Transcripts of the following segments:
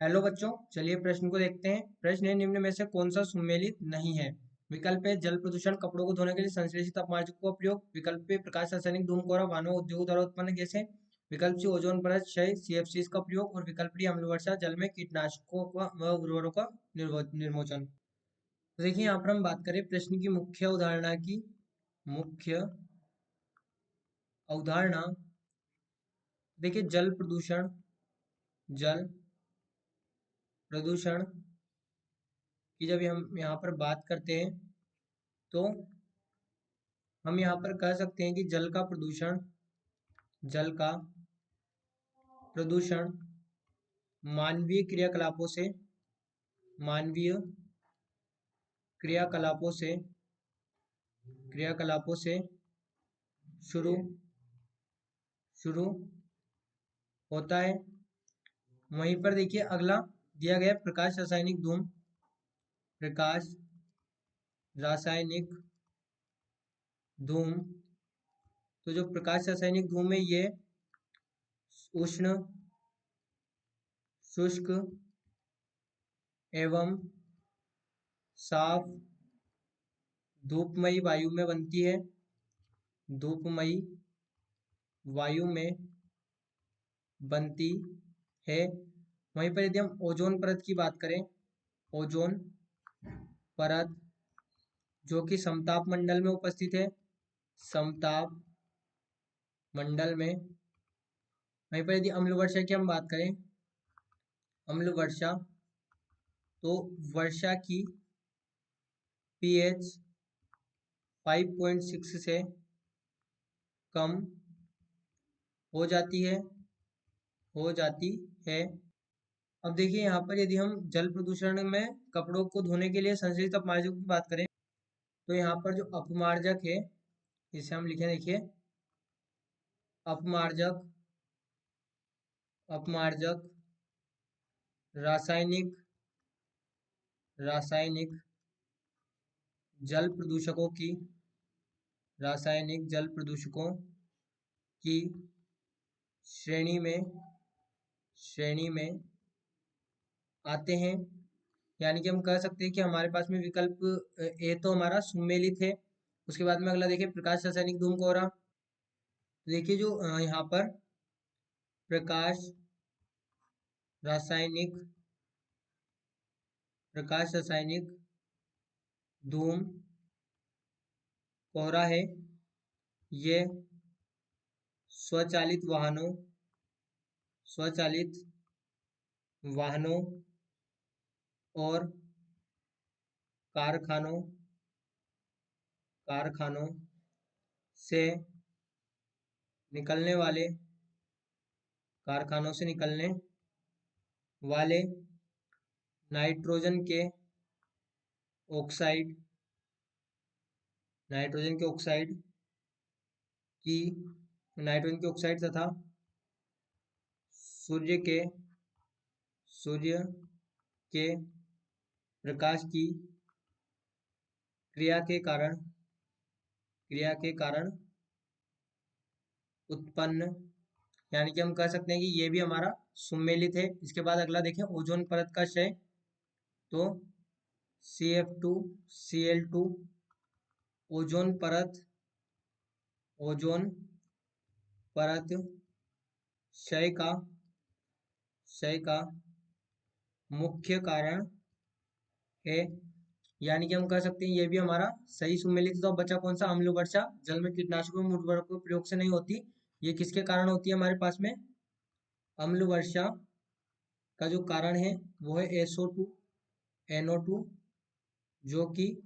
Hello बच्चों, चलिए प्रश्न को देखते हैं। प्रश्न है, निम्न में से कौन सा सुमेलित नहीं है? विकल्प है जल प्रदूषण, कपड़ों को धोने के लिए संश्लेषित अपमार्जकों का प्रयोग। विकल्प है प्रकाश, रासायनिक, धूम, कोहरा, मानव उद्योग द्वारा उत्पन्न गैसें। विकल्प सी ओजोन परत क्षय, सीएफसी का प्रयोग। और विकल्प डी अम्ल वर्षा जल में कीटनाशकों का व उर्वरकों का निर्मोचन। तो देखिए, यहाँ पर हम बात करें प्रश्न की मुख्य अवधारणा की। मुख्य अवधारणा देखिए, जल प्रदूषण की जब हम यहाँ पर बात करते हैं तो हम यहाँ पर कह सकते हैं कि जल का प्रदूषण मानवीय क्रियाकलापों से मानवीय क्रियाकलापों से क्रियाकलापों से शुरू शुरू होता है। वहीं पर देखिए, अगला दिया गया प्रकाश रासायनिक धूम। तो जो प्रकाश रासायनिक धूम है, ये उष्ण, शुष्क एवं साफ धूपमयी वायु में बनती है। धूपमयी वायु में बनती है। वहीं पर यदि हम ओजोन परत की बात करें, ओजोन परत जो कि समताप मंडल में उपस्थित है, समताप मंडल में। वहीं पर यदि अम्ल वर्षा की हम बात करें, अम्ल वर्षा, तो वर्षा की पीएच 5.6 से कम हो जाती है। अब देखिए, यहाँ पर यदि हम जल प्रदूषण में कपड़ों को धोने के लिए संश्लेषित अपमार्जकों की बात करें, तो यहाँ पर जो अपमार्जक है, इसे हम लिखें, देखिए, अपमार्जक अपमार्जक रासायनिक रासायनिक जल प्रदूषकों की रासायनिक जल प्रदूषकों की श्रेणी में आते हैं। यानी कि हम कह सकते हैं कि हमारे पास में विकल्प ए तो हमारा सुमेलित है। उसके बाद में अगला देखिए, प्रकाश रासायनिक धूम, कोहरा। तो देखिए, जो यहाँ पर प्रकाश रासायनिक धूम, कोहरा है, ये स्वचालित वाहनों और कारखानों से निकलने वाले नाइट्रोजन के ऑक्साइड नाइट्रोजन के ऑक्साइड की नाइट्रोजन के ऑक्साइड तथा सूर्य के प्रकाश की क्रिया के कारण उत्पन्न। यानी कि हम कह सकते हैं कि ये भी हमारा सुमेलित है। इसके बाद अगला देखें, ओजोन परत का क्षय। तो CF2Cl2 ओजोन परत क्षय का मुख्य कारण है। यानी कि हम कह सकते हैं ये भी हमारा सही सुमेलित। तो बचा कौन सा? अम्ल वर्षा जल में कीटनाशकों एवं उर्वरकों के प्रयोग से नहीं होती। ये किसके कारण होती है हमारे पास में? अम्ल वर्षा का जो कारण है वो है SO2 NO2, जो कि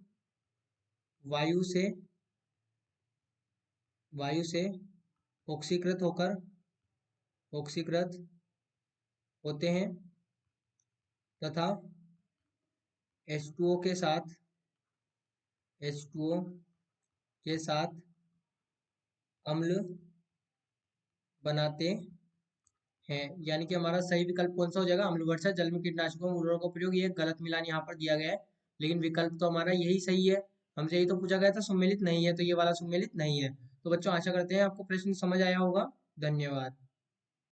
वायु से ऑक्सीकृत होते हैं तथा H2O के साथ अम्ल बनाते हैं। यानी कि हमारा सही विकल्प कौन सा हो जाएगा? अम्ल वर्षा जल में कीटनाशकों एवं उर्वरकों का प्रयोग। ये गलत मिलान यहाँ पर दिया गया है, लेकिन विकल्प तो हमारा यही सही है। हमसे यही तो पूछा गया था, सुमेलित नहीं है, तो ये वाला सुमेलित नहीं है। तो बच्चों, आशा करते हैं आपको प्रश्न समझ आया होगा। धन्यवाद।